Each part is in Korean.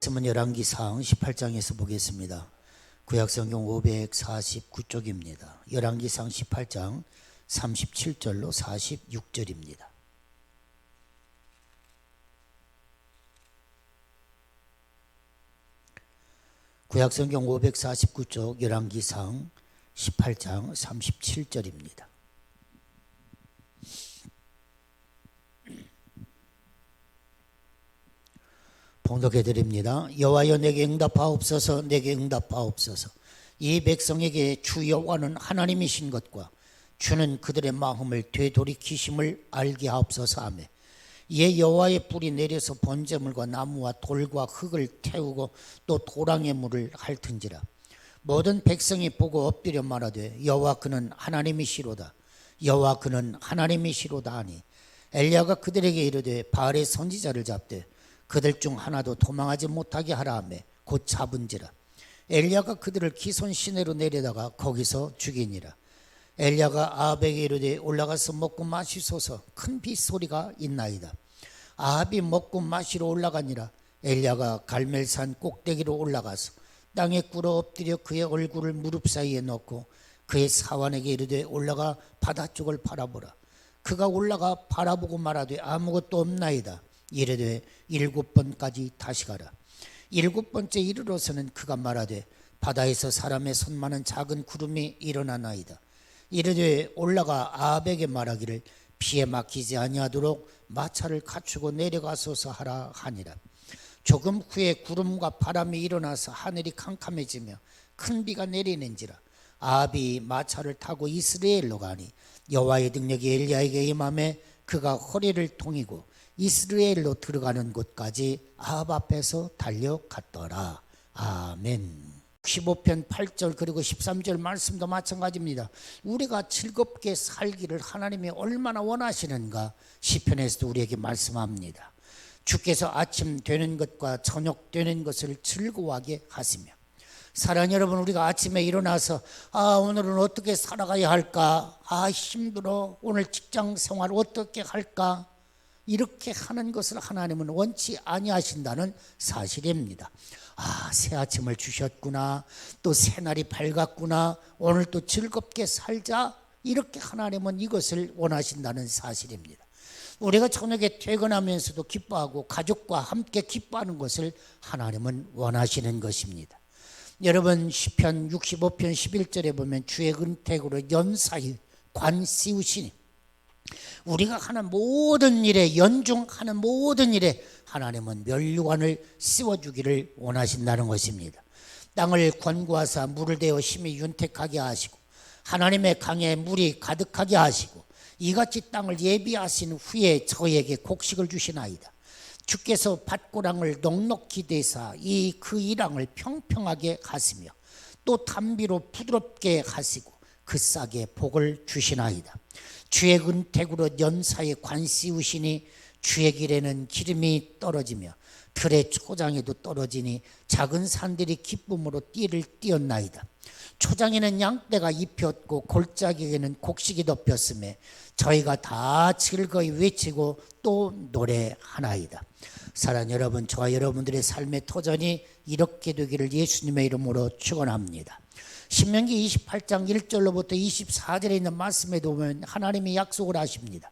말씀은 열왕기상 18장에서 보겠습니다. 구약성경 549쪽입니다. 열왕기상 18장 37절로 46절입니다. 구약성경 549쪽 열왕기상 18장 37절입니다. 봉독해드립니다. 여호와여 내게 응답하옵소서. 내게 응답하옵소서. 이 백성에게 주 여호와는 하나님이신 것과 주는 그들의 마음을 되돌이키심을 알게 하옵소서 하며, 이에 여호와의 불이 내려서 번제물과 나무와 돌과 흙을 태우고 또 도랑의 물을 핥은지라. 모든 백성이 보고 엎드려 말하되 여호와 그는 하나님이시로다. 여호와 그는 하나님이시로다 하니, 엘리야가 그들에게 이르되 바알의 선지자를 잡되 그들 중 하나도 도망하지 못하게 하라 하며 곧 잡은지라. 엘리야가 그들을 기손 시내로 내려다가 거기서 죽이니라. 엘리야가 아합에게 이르되 올라가서 먹고 마시소서. 큰 빗소리가 있나이다. 아합이 먹고 마시러 올라가니라. 엘리야가 갈멜산 꼭대기로 올라가서 땅에 꿇어 엎드려 그의 얼굴을 무릎 사이에 넣고 그의 사환에게 이르되 올라가 바다 쪽을 바라보라. 그가 올라가 바라보고 말하되 아무것도 없나이다. 이르되 7번까지 다시 가라. 7번째 이르러서는 그가 말하되 바다에서 사람의 손만한 작은 구름이 일어나나이다. 이르되 올라가 아합에게 말하기를 비에 막히지 아니하도록 마차를 갖추고 내려가소서 하라 하니라. 조금 후에 구름과 바람이 일어나서 하늘이 캄캄해지며 큰 비가 내리는지라. 아합이 마차를 타고 이스라엘로 가니 여호와의 능력이 엘리야에게 임하며 그가 허리를 통이고 이스라엘로 들어가는 곳까지 아합 앞에서 달려갔더라. 아멘. 15편 8절 그리고 13절 말씀도 마찬가지입니다. 우리가 즐겁게 살기를 하나님이 얼마나 원하시는가 시편에서도 우리에게 말씀합니다. 주께서 아침 되는 것과 저녁 되는 것을 즐거워하게 하시며, 사랑하는 여러분, 우리가 아침에 일어나서 오늘은 어떻게 살아가야 할까, 힘들어, 오늘 직장 생활 어떻게 할까, 이렇게 하는 것을 하나님은 원치 아니하신다는 사실입니다. 새 아침을 주셨구나, 또 새날이 밝았구나, 오늘 또 즐겁게 살자, 이렇게 하나님은 이것을 원하신다는 사실입니다. 우리가 저녁에 퇴근하면서도 기뻐하고 가족과 함께 기뻐하는 것을 하나님은 원하시는 것입니다. 여러분, 시편 65편 11절에 보면 주의 은택으로 연사히 관 씌우시니, 우리가 하는 모든 일에, 연중하는 모든 일에 하나님은 면류관을 씌워주기를 원하신다는 것입니다. 땅을 관구하사 물을 대어 심히 윤택하게 하시고 하나님의 강에 물이 가득하게 하시고 이같이 땅을 예비하신 후에 저에게 곡식을 주시나이다. 주께서 밭고랑을 넉넉히 대사 그 이랑을 평평하게 하시며 또 담비로 부드럽게 하시고 그 싹에 복을 주시나이다. 주의 은택으로 연사에 관 씌우시니 주의 길에는 기름이 떨어지며 들의 초장에도 떨어지니 작은 산들이 기쁨으로 띠를 띄었나이다. 초장에는 양떼가 입혔고 골짜기에는 곡식이 덮였음에 저희가 다 즐거이 외치고 또 노래하나이다. 사랑하는 여러분, 저와 여러분들의 삶의 터전이 이렇게 되기를 예수님의 이름으로 축원합니다. 신명기 28장 1절로부터 24절에 있는 말씀에도 보면 하나님이 약속을 하십니다.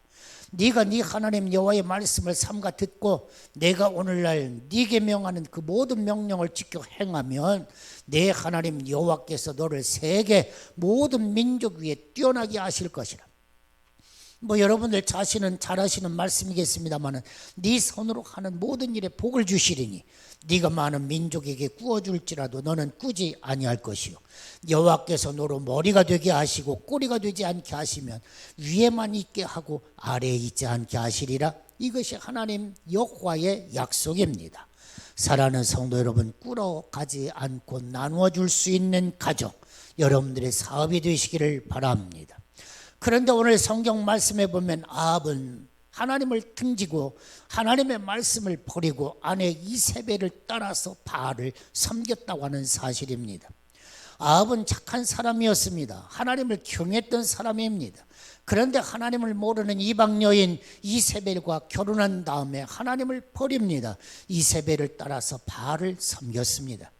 네가 네 하나님 여호와의 말씀을 삼가 듣고 내가 오늘날 네게 명하는 그 모든 명령을 지켜 행하면 내 하나님 여호와께서 너를 세계 모든 민족 위에 뛰어나게 하실 것이라. 여러분들 자신은 잘 하시는 말씀이겠습니다만, 네 손으로 하는 모든 일에 복을 주시리니 네가 많은 민족에게 꾸어줄지라도 너는 꾸지 아니할 것이요, 여호와께서 너로 머리가 되게 하시고 꼬리가 되지 않게 하시면 위에만 있게 하고 아래에 있지 않게 하시리라. 이것이 하나님 여호와의 약속입니다. 사랑하는 성도 여러분, 꿇어가지 않고 나누어 줄 수 있는 가족, 여러분들의 사업이 되시기를 바랍니다. 그런데 오늘 성경 말씀에 보면 아합은 하나님을 등지고 하나님의 말씀을 버리고 아내 이세벨을 따라서 바알을 섬겼다고 하는 사실입니다. 아합은 착한 사람이었습니다. 하나님을 경외했던 사람입니다. 그런데 하나님을 모르는 이방 여인 이세벨과 결혼한 다음에 하나님을 버립니다. 이세벨을 따라서 바알을 섬겼습니다.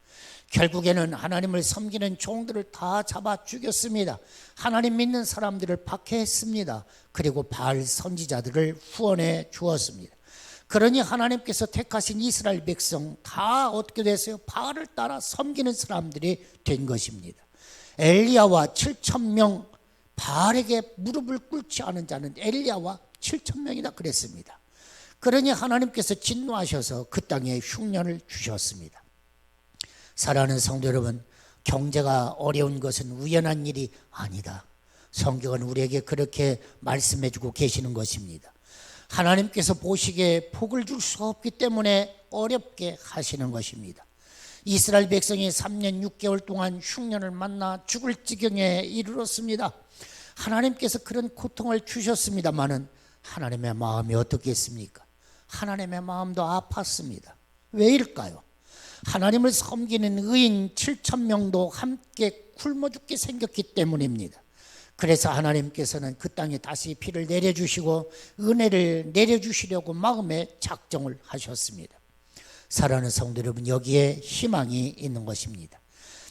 결국에는 하나님을 섬기는 종들을 다 잡아 죽였습니다. 하나님 믿는 사람들을 박해했습니다. 그리고 바알 선지자들을 후원해 주었습니다. 그러니 하나님께서 택하신 이스라엘 백성 다 어떻게 됐어요? 바알을 따라 섬기는 사람들이 된 것입니다. 엘리야와 7,000명, 바알에게 무릎을 꿇지 않은 자는 엘리야와 7,000명이나 그랬습니다. 그러니 하나님께서 진노하셔서 그 땅에 흉년을 주셨습니다. 사랑하는 성도 여러분, 경제가 어려운 것은 우연한 일이 아니다. 성경은 우리에게 그렇게 말씀해 주고 계시는 것입니다. 하나님께서 보시기에 복을 줄 수 없기 때문에 어렵게 하시는 것입니다. 이스라엘 백성이 3년 6개월 동안 흉년을 만나 죽을 지경에 이르렀습니다. 하나님께서 그런 고통을 주셨습니다마는 하나님의 마음이 어떻겠습니까? 하나님의 마음도 아팠습니다. 왜일까요? 하나님을 섬기는 의인 7,000명도 함께 굶어 죽게 생겼기 때문입니다. 그래서 하나님께서는 그 땅에 다시 비를 내려주시고 은혜를 내려주시려고 마음에 작정을 하셨습니다. 사랑하는 성도 여러분, 여기에 희망이 있는 것입니다.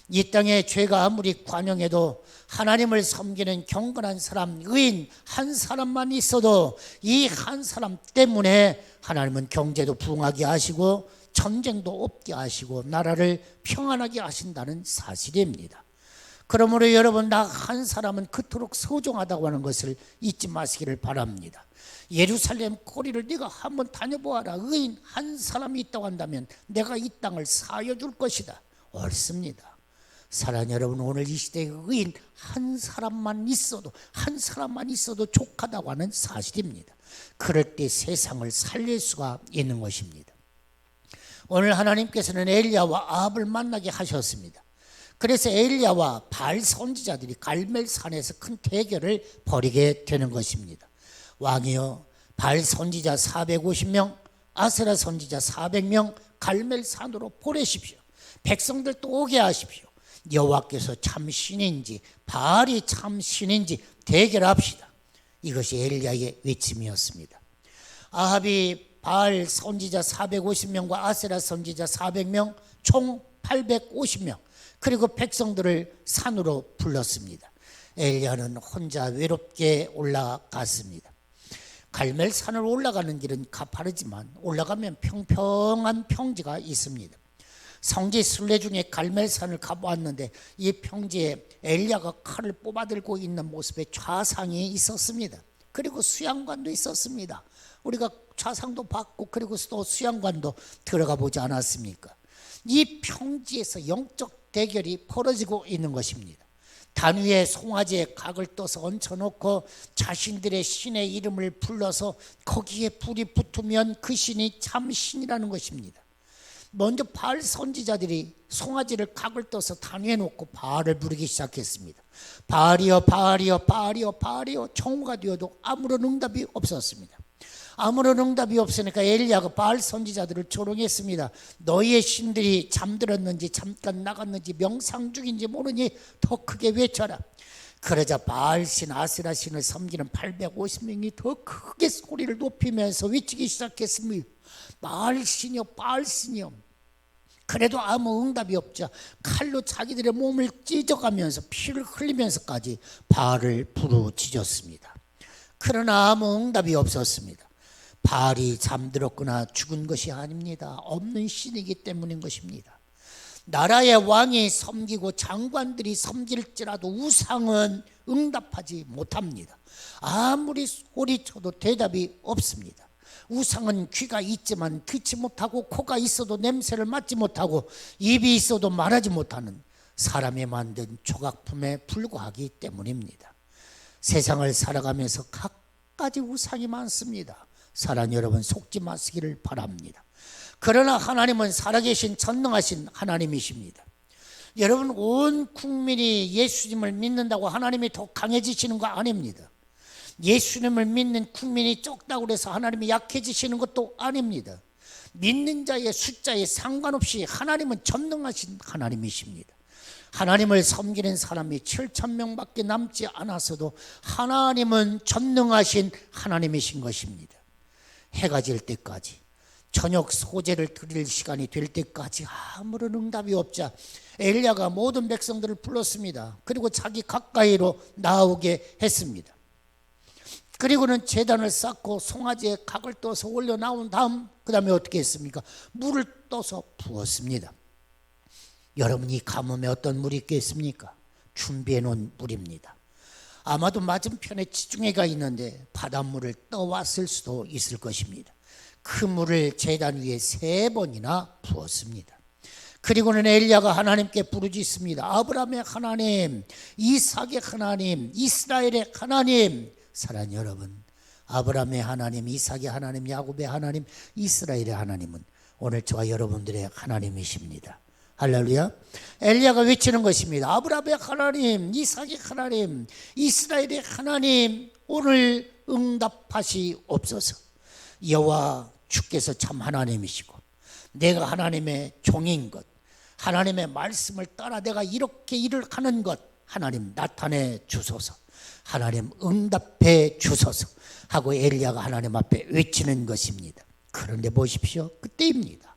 이 땅에 죄가 아무리 관영해도 하나님을 섬기는 경건한 사람, 의인 한 사람만 있어도 이 한 사람 때문에 하나님은 경제도 부흥하게 하시고 전쟁도 없게 하시고 나라를 평안하게 하신다는 사실입니다. 그러므로 여러분, 나 한 사람은 그토록 소중하다고 하는 것을 잊지 마시기를 바랍니다. 예루살렘 거리를 네가 한번 다녀보아라. 의인 한 사람이 있다고 한다면 내가 이 땅을 사여줄 것이다. 옳습니다. 사랑하는 여러분, 오늘 이 시대에 의인 한 사람만 있어도 족하다고 하는 사실입니다. 그럴 때 세상을 살릴 수가 있는 것입니다. 오늘 하나님께서는 엘리야와 아합을 만나게 하셨습니다. 그래서 엘리야와 바알 선지자들이 갈멜산에서 큰 대결을 벌이게 되는 것입니다. 왕이여, 바알 선지자 450명, 아세라 선지자 400명 갈멜산으로 보내십시오. 백성들 또 오게 하십시오. 여호와께서 참 신인지 바알이 참 신인지 대결합시다. 이것이 엘리야의 외침이었습니다. 아합이 바알 선지자 450명과 아세라 선지자 400명 총 850명 그리고 백성들을 산으로 불렀습니다. 엘리야는 혼자 외롭게 올라갔습니다. 갈멜산을 올라가는 길은 가파르지만 올라가면 평평한 평지가 있습니다. 성지 순례 중에 갈멜산을 가보았는데 이 평지에 엘리야가 칼을 뽑아들고 있는 모습의 좌상이 있었습니다. 그리고 수양관도 있었습니다. 우리가 좌상도 봤고 그리고 또 수양관도 들어가 보지 않았습니까? 이 평지에서 영적 대결이 벌어지고 있는 것입니다. 단 위에 송아지에 각을 떠서 얹혀놓고 자신들의 신의 이름을 불러서 거기에 불이 붙으면 그 신이 참 신이라는 것입니다. 먼저 바알 선지자들이 송아지를 각을 떠서 단 위에 놓고 바알을 부르기 시작했습니다. 바알이여 바알이여 바알이여 바알이여. 정오가 되어도 아무런 응답이 없었습니다. 아무런 응답이 없으니까 엘리야가 바알 선지자들을 조롱했습니다. 너희의 신들이 잠들었는지 잠깐 나갔는지 명상 중인지 모르니 더 크게 외쳐라. 그러자 바알 신 아세라 신을 섬기는 850명이 더 크게 소리를 높이면서 외치기 시작했습니다. 바알 신이여 바알 신이여. 그래도 아무 응답이 없자 칼로 자기들의 몸을 찢어가면서 피를 흘리면서까지 바알을 부르짖었습니다. 그러나 아무 응답이 없었습니다. 바알이 잠들었거나 죽은 것이 아닙니다. 없는 신이기 때문인 것입니다. 나라의 왕이 섬기고 장관들이 섬길지라도 우상은 응답하지 못합니다. 아무리 소리쳐도 대답이 없습니다. 우상은 귀가 있지만 듣지 못하고 코가 있어도 냄새를 맡지 못하고 입이 있어도 말하지 못하는 사람이 만든 조각품에 불과하기 때문입니다. 세상을 살아가면서 갖가지 우상이 많습니다. 사랑하는 여러분, 속지 마시기를 바랍니다. 그러나 하나님은 살아계신 전능하신 하나님이십니다. 여러분, 온 국민이 예수님을 믿는다고 하나님이 더 강해지시는 거 아닙니다. 예수님을 믿는 국민이 적다고 해서 하나님이 약해지시는 것도 아닙니다. 믿는 자의 숫자에 상관없이 하나님은 전능하신 하나님이십니다. 하나님을 섬기는 사람이 7,000명밖에 남지 않았어도 하나님은 전능하신 하나님이신 것입니다. 해가 질 때까지, 저녁 소제를 드릴 시간이 될 때까지 아무런 응답이 없자 엘리야가 모든 백성들을 불렀습니다. 그리고 자기 가까이로 나오게 했습니다. 그리고는 제단을 쌓고 송아지에 각을 떠서 올려 나온 다음 그 다음에 어떻게 했습니까? 물을 떠서 부었습니다. 여러분, 이 가뭄에 어떤 물이 있겠습니까? 준비해 놓은 물입니다. 아마도 맞은편에 지중해가 있는데 바닷물을 떠왔을 수도 있을 것입니다. 그 물을 제단 위에 3번이나 부었습니다. 그리고는 엘리야가 하나님께 부르짖습니다. 아브라함의 하나님, 이삭의 하나님, 이스라엘의 하나님. 사랑하는 여러분, 아브라함의 하나님, 이삭의 하나님, 야곱의 하나님, 이스라엘의 하나님은 오늘 저와 여러분들의 하나님이십니다. 할렐루야. 엘리야가 외치는 것입니다. 아브라함의 하나님, 이삭의 하나님, 이스라엘의 하나님, 오늘 응답하시옵소서. 여호와 주께서 참 하나님이시고 내가 하나님의 종인 것, 하나님의 말씀을 따라 내가 이렇게 일을 하는 것, 하나님 나타내 주소서, 하나님 응답해 주소서 하고 엘리야가 하나님 앞에 외치는 것입니다. 그런데 보십시오, 그때입니다.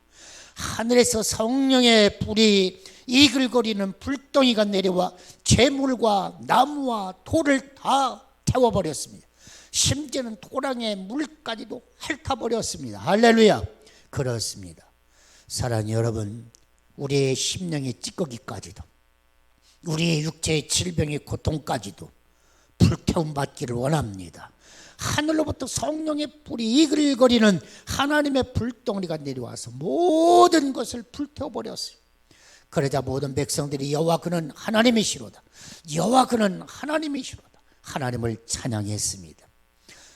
하늘에서 성령의 불이 이글거리는 불덩이가 내려와 재물과 나무와 돌을 다 태워버렸습니다. 심지어는 토랑의 물까지도 핥아버렸습니다. 할렐루야. 그렇습니다. 사랑하는 여러분, 우리의 심령의 찌꺼기까지도, 우리의 육체의 질병의 고통까지도 불태움 받기를 원합니다. 하늘로부터 성령의 불이 이글거리는 하나님의 불덩이가 내려와서 모든 것을 불태워버렸어요. 그러자 모든 백성들이 여호와 그는 하나님이시로다, 여호와 그는 하나님이시로다 하나님을 찬양했습니다.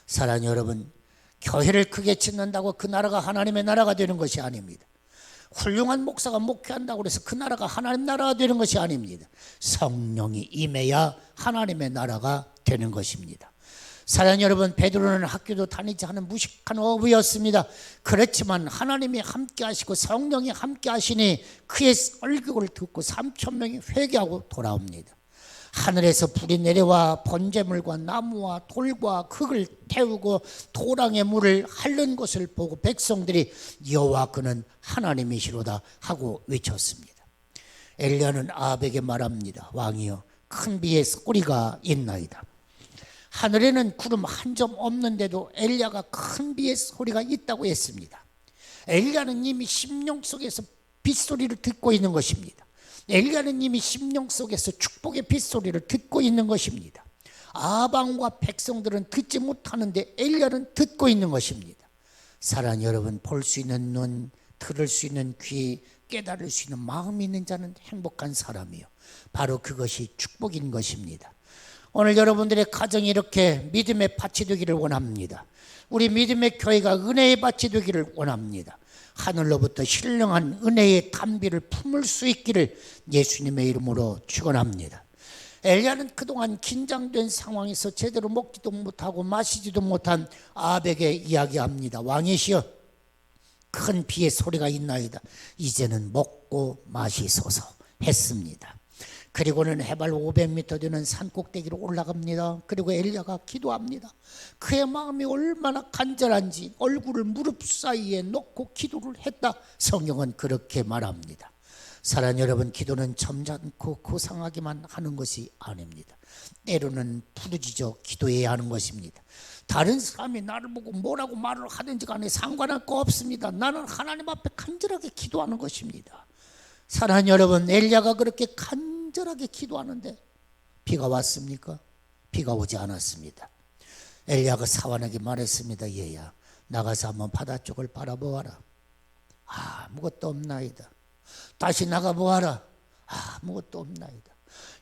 사랑하는 여러분, 교회를 크게 짓는다고 그 나라가 하나님의 나라가 되는 것이 아닙니다. 훌륭한 목사가 목회한다고 해서 그 나라가 하나님 나라가 되는 것이 아닙니다. 성령이 임해야 하나님의 나라가 되는 것입니다. 사랑하는 여러분, 베드로는 학교도 다니지 않은 무식한 어부였습니다. 그렇지만 하나님이 함께 하시고 성령이 함께 하시니 그의 설교를 듣고 3,000명이 회개하고 돌아옵니다. 하늘에서 불이 내려와 번제물과 나무와 돌과 흙을 태우고 도랑의 물을 핥는 것을 보고 백성들이 여호와 그는 하나님이시로다 하고 외쳤습니다. 엘리야는 아합에게 말합니다. 왕이여, 큰 비의 소리가 있나이다. 하늘에는 구름 한 점 없는데도 엘리야가 큰 비의 소리가 있다고 했습니다. 엘리야는 이미 심령 속에서 빗소리를 듣고 있는 것입니다. 엘리야는 이미 심령 속에서 축복의 빗소리를 듣고 있는 것입니다. 아방과 백성들은 듣지 못하는데 엘리야는 듣고 있는 것입니다. 사랑하는 여러분, 볼 수 있는 눈, 들을 수 있는 귀, 깨달을 수 있는 마음이 있는 자는 행복한 사람이요, 바로 그것이 축복인 것입니다. 오늘 여러분들의 가정이 이렇게 믿음의 밭이 되기를 원합니다. 우리 믿음의 교회가 은혜의 밭이 되기를 원합니다. 하늘로부터 신령한 은혜의 담비를 품을 수 있기를 예수님의 이름으로 축원합니다. 엘리야는 그동안 긴장된 상황에서 제대로 먹지도 못하고 마시지도 못한 아합에게 이야기합니다. 왕이시여, 큰 비의 소리가 있나이다. 이제는 먹고 마시소서 했습니다. 그리고는 해발 500m 되는 산꼭대기로 올라갑니다. 그리고 엘리야가 기도합니다. 그의 마음이 얼마나 간절한지 얼굴을 무릎 사이에 놓고 기도를 했다. 성경은 그렇게 말합니다. 사랑하는 여러분, 기도는 점잖고 고상하기만 하는 것이 아닙니다. 때로는 부르짖어 기도해야 하는 것입니다. 다른 사람이 나를 보고 뭐라고 말을 하든지 간에 상관할 거 없습니다. 나는 하나님 앞에 간절하게 기도하는 것입니다. 사랑하는 여러분, 엘리야가 그렇게 간절하게 기도하는데 비가 왔습니까? 비가 오지 않았습니다. 엘리야가 사환에게 말했습니다. 얘야, 나가서 한번 바다 쪽을 바라보아라. 아무것도 없나이다. 다시 나가보아라. 아무것도 없나이다.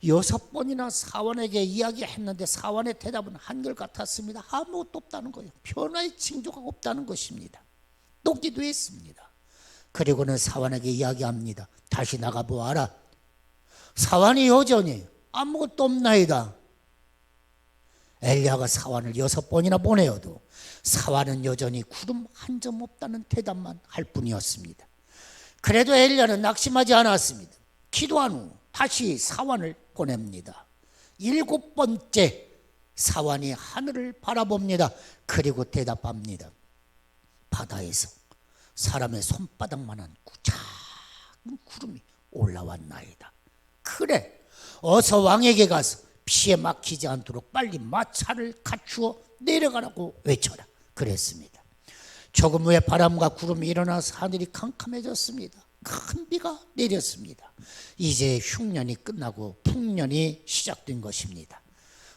6번이나 사환에게 이야기했는데 사환의 대답은 한결같았습니다. 아무것도 없다는 거예요. 변화의 징조가 없다는 것입니다. 또 기도했습니다. 그리고는 사환에게 이야기합니다. 다시 나가보아라. 사환이 여전히 아무것도 없나이다. 엘리야가 사환을 6번이나 보내어도 사환은 여전히 구름 한 점 없다는 대답만 할 뿐이었습니다. 그래도 엘리야는 낙심하지 않았습니다. 기도한 후 다시 사환을 보냅니다. 7번째 사환이 하늘을 바라봅니다. 그리고 대답합니다. 바다에서 사람의 손바닥만한 작은 구름이 올라왔나이다. 그래, 어서 왕에게 가서 피에 막히지 않도록 빨리 마차를 갖추어 내려가라고 외쳐라. 그랬습니다. 조금 후에 바람과 구름이 일어나서 하늘이 캄캄해졌습니다. 큰 비가 내렸습니다. 이제 흉년이 끝나고 풍년이 시작된 것입니다.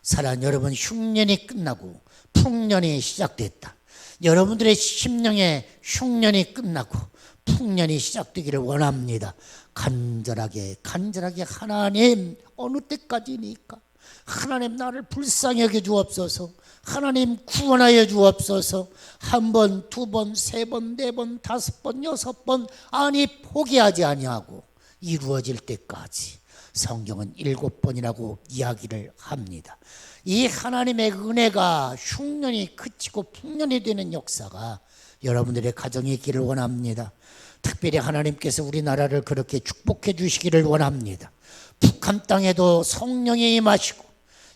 사랑하는 여러분, 흉년이 끝나고 풍년이 시작됐다. 여러분들의 심령에 흉년이 끝나고 풍년이 시작되기를 원합니다. 간절하게 하나님, 어느 때까지니까 하나님 나를 불쌍히 여겨 주옵소서. 하나님 구원하여 주옵소서. 1번, 2번, 3번, 4번, 5번, 6번 아니 포기하지 아니하고 이루어질 때까지 성경은 7번이라고 이야기를 합니다. 이 하나님의 은혜가 흉년이 그치고 풍년이 되는 역사가 여러분들의 가정에 있기를 원합니다. 특별히 하나님께서 우리나라를 그렇게 축복해 주시기를 원합니다. 북한 땅에도 성령이 임하시고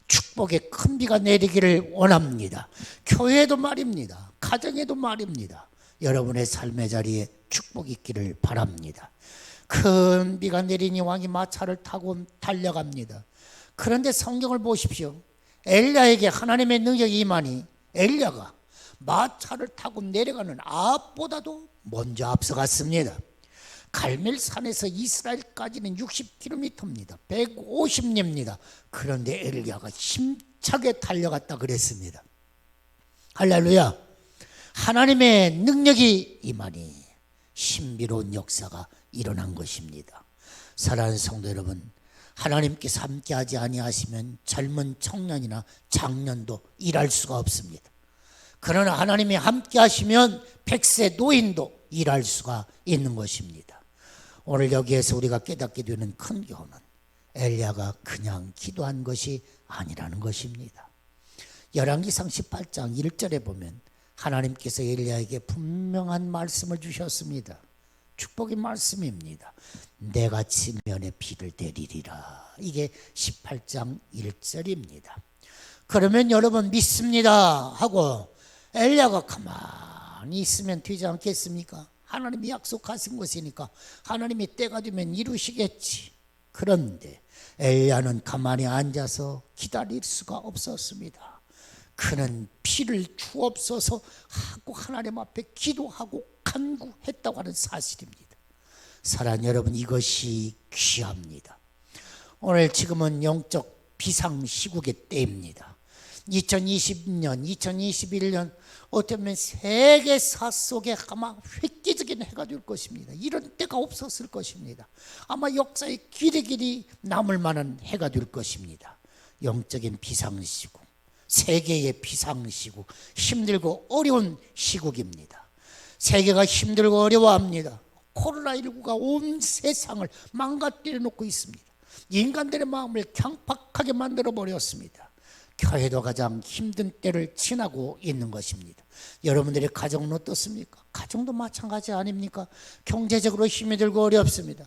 축복의 큰 비가 내리기를 원합니다. 교회도 말입니다. 가정에도 말입니다. 여러분의 삶의 자리에 축복이 있기를 바랍니다. 큰 비가 내리니 왕이 마차를 타고 달려갑니다. 그런데 성경을 보십시오. 엘리야에게 하나님의 능력이 임하니 엘리야가 마차를 타고 내려가는 아합보다도 먼저 앞서갔습니다. 갈멜산에서 이스라엘까지는 60km입니다. 150리입니다. 그런데 엘리야가 힘차게 달려갔다 그랬습니다. 할렐루야. 하나님의 능력이 임하니 신비로운 역사가 일어난 것입니다. 사랑하는 성도 여러분, 하나님께서 함께하지 아니하시면 젊은 청년이나 장년도 일할 수가 없습니다. 그러나 하나님이 함께하시면 100세 노인도 일할 수가 있는 것입니다. 오늘 여기에서 우리가 깨닫게 되는 큰 교훈은 엘리야가 그냥 기도한 것이 아니라는 것입니다. 열왕기상 18장 1절에 보면 하나님께서 엘리야에게 분명한 말씀을 주셨습니다. 축복의 말씀입니다. 내가 지면에 비를 내리리라. 이게 18장 1절입니다. 그러면 여러분 믿습니다 하고 엘리야가 가만히 있으면 되지 않겠습니까? 하나님이 약속하신 것이니까 하나님이 때가 되면 이루시겠지. 그런데 엘리야는 가만히 앉아서 기다릴 수가 없었습니다. 그는 비를 주옵소서 하고 하나님 앞에 기도하고 간구했다고 하는 사실입니다. 사랑하는 여러분, 이것이 귀합니다. 오늘 지금은 영적 비상시국의 때입니다. 2020년, 2021년 어쩌면 세계사 속에 아마 획기적인 해가 될 것입니다. 이런 때가 없었을 것입니다. 아마 역사의 길이 남을 만한 해가 될 것입니다. 영적인 비상시국, 세계의 비상시국, 힘들고 어려운 시국입니다. 세계가 힘들고 어려워합니다. 코로나19가 온 세상을 망가뜨려 놓고 있습니다. 인간들의 마음을 강팍하게 만들어 버렸습니다. 교회도 가장 힘든 때를 지나고 있는 것입니다. 여러분들의 가정은 어떻습니까? 가정도 마찬가지 아닙니까? 경제적으로 힘이 들고 어렵습니다.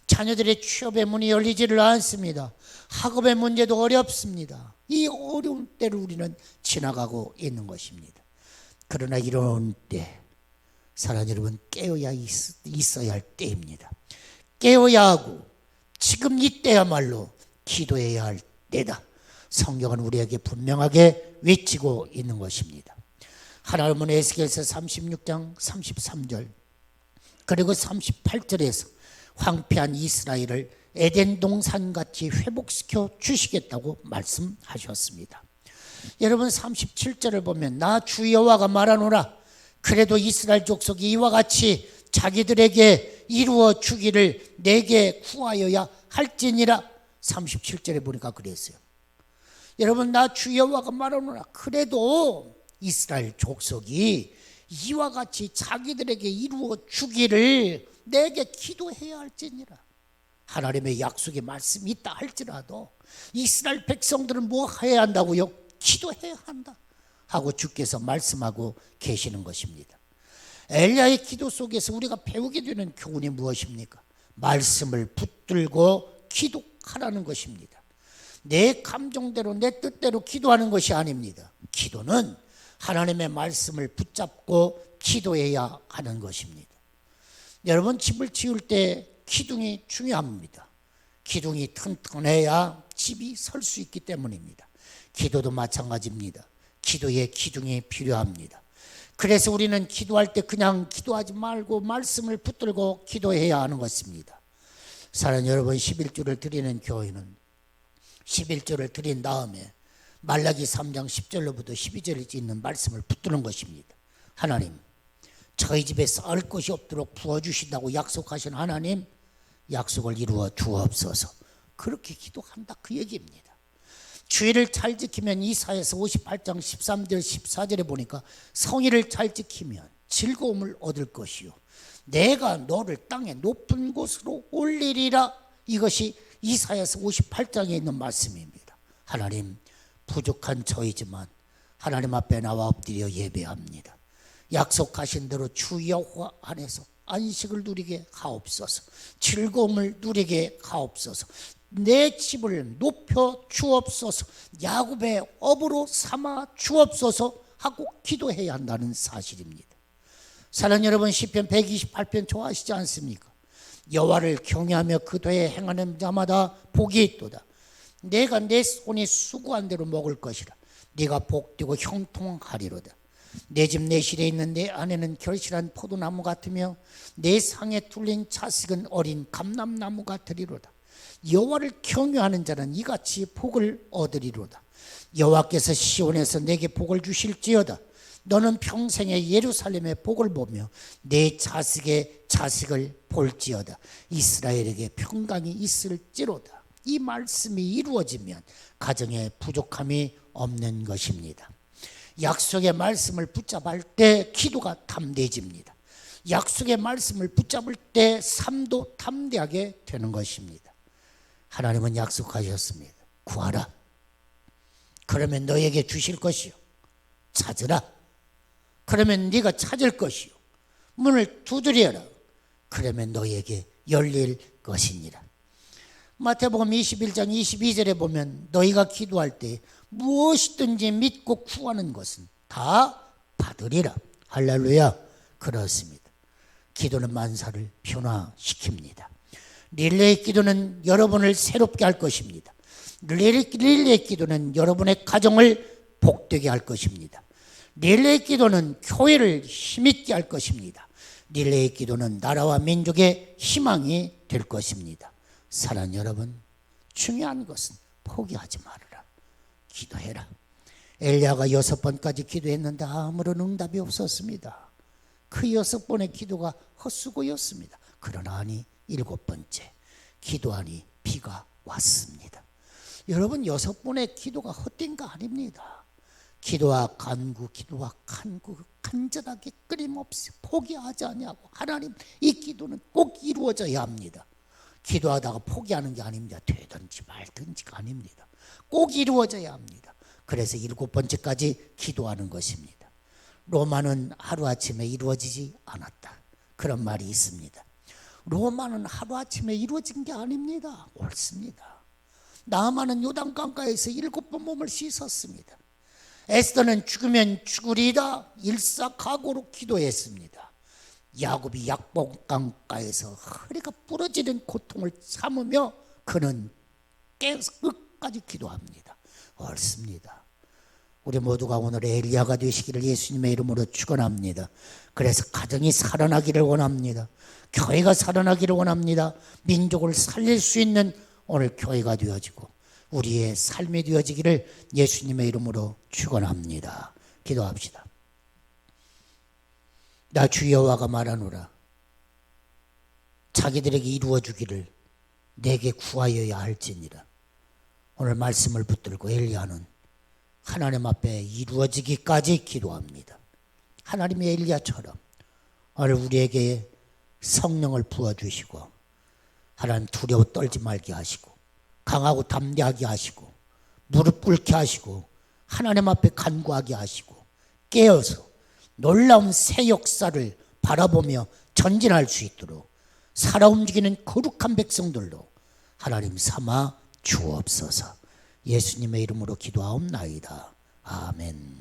자녀들의 취업의 문이 열리지를 않습니다. 학업의 문제도 어렵습니다. 이 어려운 때를 우리는 지나가고 있는 것입니다. 그러나 이런 때 사랑하는 여러분, 깨어야 있어야 할 때입니다. 깨어야 하고 지금 이때야말로 기도해야 할 때다. 성경은 우리에게 분명하게 외치고 있는 것입니다. 하나님은 에스겔서 36장 33절 그리고 38절에서 황폐한 이스라엘을 에덴 동산같이 회복시켜 주시겠다고 말씀하셨습니다. 여러분 37절을 보면 나 주 여호와가 말하노라. 그래도 이스라엘 족속이 이와 같이 자기들에게 이루어 주기를 내게 구하여야 할지니라. 37절에 보니까 그랬어요. 여러분 나 주 여호와가 말하노라. 그래도 이스라엘 족속이 이와 같이 자기들에게 이루어 주기를 내게 기도해야 할지니라. 하나님의 약속의 말씀이 있다 할지라도 이스라엘 백성들은 뭐 해야 한다고요? 기도해야 한다 하고 주께서 말씀하고 계시는 것입니다. 엘리야의 기도 속에서 우리가 배우게 되는 교훈이 무엇입니까? 말씀을 붙들고 기도하라는 것입니다. 내 감정대로 내 뜻대로 기도하는 것이 아닙니다. 기도는 하나님의 말씀을 붙잡고 기도해야 하는 것입니다. 여러분, 집을 지을 때 기둥이 중요합니다. 기둥이 튼튼해야 집이 설 수 있기 때문입니다. 기도도 마찬가지입니다. 기도에 기둥이 필요합니다. 그래서 우리는 기도할 때 그냥 기도하지 말고 말씀을 붙들고 기도해야 하는 것입니다. 사랑하는 여러분, 11조를 드리는 교회는 11조를 드린 다음에 말라기 3장 10절로부터 12절에 있는 말씀을 붙드는 것입니다. 하나님, 저희 집에 쌀 것이 없도록 부어주신다고 약속하신 하나님, 약속을 이루어 주옵소서. 그렇게 기도한다, 그 얘기입니다. 주의를 잘 지키면, 이사야서 58장 13절 14절에 보니까 성의를 잘 지키면 즐거움을 얻을 것이요 내가 너를 땅의 높은 곳으로 올리리라. 이것이 이사야서 58장에 있는 말씀입니다. 하나님, 부족한 저이지만 하나님 앞에 나와 엎드려 예배합니다. 약속하신 대로 주 여호와 안에서 안식을 누리게 하옵소서. 즐거움을 누리게 하옵소서. 내 집을 높여 주옵소서. 야곱의 업으로 삼아 주옵소서 하고 기도해야 한다는 사실입니다. 사랑하는 여러분, 시편 128편 좋아하시지 않습니까? 여호와를 경외하며 그 도에 행하는 자마다 복이 있도다. 내가 내 손이 수고한 대로 먹을 것이라. 네가 복되고 형통하리로다. 내 집 내실에 있는 내 아내는 결실한 포도나무 같으며 내 상에 뚫린 자식은 어린 감람나무 같으리로다. 여호와를 경외하는 자는 이같이 복을 얻으리로다. 여호와께서 시온에서 내게 복을 주실지어다. 너는 평생에 예루살렘의 복을 보며 내 자식의 자식을 볼지어다. 이스라엘에게 평강이 있을지로다. 이 말씀이 이루어지면 가정에 부족함이 없는 것입니다. 약속의 말씀을 붙잡을 때 기도가 담대해집니다. 약속의 말씀을 붙잡을 때 삶도 담대하게 되는 것입니다. 하나님은 약속하셨습니다. 구하라. 그러면 너에게 주실 것이요. 찾으라. 그러면 네가 찾을 것이요. 문을 두드려라. 그러면 너에게 열릴 것이니라. 마태복음 21장 22절에 보면 너희가 기도할 때 무엇이든지 믿고 구하는 것은 다 받으리라. 할렐루야. 그렇습니다. 기도는 만사를 변화시킵니다. 릴레이 기도는 여러분을 새롭게 할 것입니다. 릴레이 기도는 여러분의 가정을 복되게 할 것입니다. 릴레이 기도는 교회를 힘있게 할 것입니다. 릴레이 기도는 나라와 민족의 희망이 될 것입니다. 사랑하는 여러분, 중요한 것은 포기하지 말아라. 기도해라. 엘리야가 6번까지 기도했는데 아무런 응답이 없었습니다. 그 6번의 기도가 헛수고였습니다. 그러나니 7번째 기도하니 비가 왔습니다. 여러분, 6번의 기도가 헛된 거 아닙니다. 기도와 간구, 기도와 간구, 간절하게 끊임없이 포기하지 않냐고. 하나님, 이 기도는 꼭 이루어져야 합니다. 기도하다가 포기하는 게 아닙니다. 되든지 말든지가 아닙니다. 꼭 이루어져야 합니다. 그래서 7번째까지 기도하는 것입니다. 로마는 하루아침에 이루어지지 않았다, 그런 말이 있습니다. 로마는 하루아침에 이루어진 게 아닙니다. 옳습니다. 나아만은 요단강가에서 7번 몸을 씻었습니다. 에스더는 죽으면 죽으리다 일사각오로 기도했습니다. 야곱이 약복강가에서 허리가 부러지는 고통을 참으며 그는 끝까지 기도합니다. 옳습니다. 우리 모두가 오늘 엘리야가 되시기를 예수님의 이름으로 축원합니다. 그래서 가정이 살아나기를 원합니다. 교회가 살아나기를 원합니다. 민족을 살릴 수 있는 오늘 교회가 되어지고 우리의 삶이 되어지기를 예수님의 이름으로 축원합니다. 기도합시다. 나 주 여호와가 말하노라. 자기들에게 이루어주기를 내게 구하여야 할지니라. 오늘 말씀을 붙들고 엘리야는 하나님 앞에 이루어지기까지 기도합니다. 하나님의 엘리야처럼 오늘 우리에게 성령을 부어주시고 하나님 두려워 떨지 말게 하시고 강하고 담대하게 하시고 무릎 꿇게 하시고 하나님 앞에 간구하게 하시고 깨어서 놀라운 새 역사를 바라보며 전진할 수 있도록 살아 움직이는 거룩한 백성들로 하나님 삼아 주옵소서. 예수님의 이름으로 기도하옵나이다. 아멘.